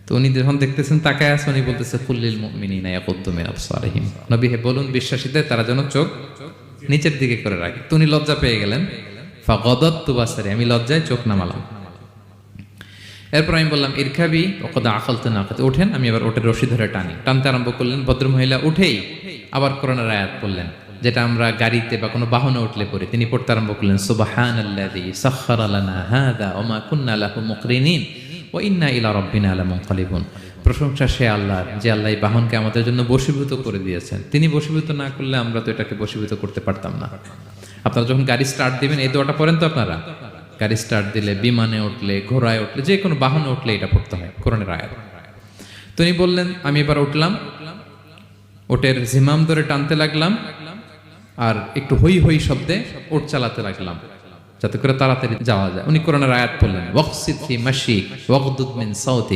তো উনি যখন দেখতেছেন তাকায় আছে, উনি বলতেছে কুল্লিল মুমিনিনা ইয়াকুদ্দু মিন আবসারিহিম, নবী হে বলুন বিশ্বাসীদের তারা যেন চোখ নিচের দিকে করে রাখে। তো উনি লজ্জা পেয়ে গেলেন, ফাগাদাততু বাসারি, আমি লজ্জায় চোখ নামালাম। এরপর আমি বললাম ইরকাবি ওয়াকাদ আখালতু নাকাত, ওঠেন। আমি আবার ওটের রশি ধরে টানতে আরম্ভ করলেন। ভদ্রমহিলা উঠেই আবার কোরআনের আয়াত পড়লেন, যেটা আমরা গাড়িতে বা কোনো বাহনে উঠলে পড়ি। তিনি পড়তে আরম্ভ করলেন সুবহানাল্লাযী সাখখারা লানা হাযা ওয়া মা কুন্না লাহু মুকরিনিন ওয়া ইন্না ইলা রাব্বিনা লামুনকালিবুন। প্রশংসা সে আল্লাহর, যে আল্লাহ এই বাহনকে আমাদের জন্য বশীভূত করে দিয়েছেন। তিনি বশীভূত না করলে আমরা তো এটাকে বশীভূত করতে পারতাম না। আপনারা যখন গাড়ি স্টার্ট দিবেন এই দোয়াটা পড়েন তো আপনারা? গাড়ি স্টার্ট দিলে, বিমানে উঠলে, ঘোড়ায় উঠলে, যে কোনো বাহনে উঠলে এটা পড়তে হয়, কোরআনের আয়াত। তো উনি বললেন, আমি এবার উঠলাম, ওটের জিমাম ধরে টানতে লাগলাম আর একটু হই হই শব্দে ওট চালাতে লাগলাম যাতে করে তাড়াতাড়ি যাওয়া যায়। উনি কোরআনের আয়াত পড়লেন, ওয়াকসিদ ফি মাশিক ওয়াগদুদ মিন সাওতিক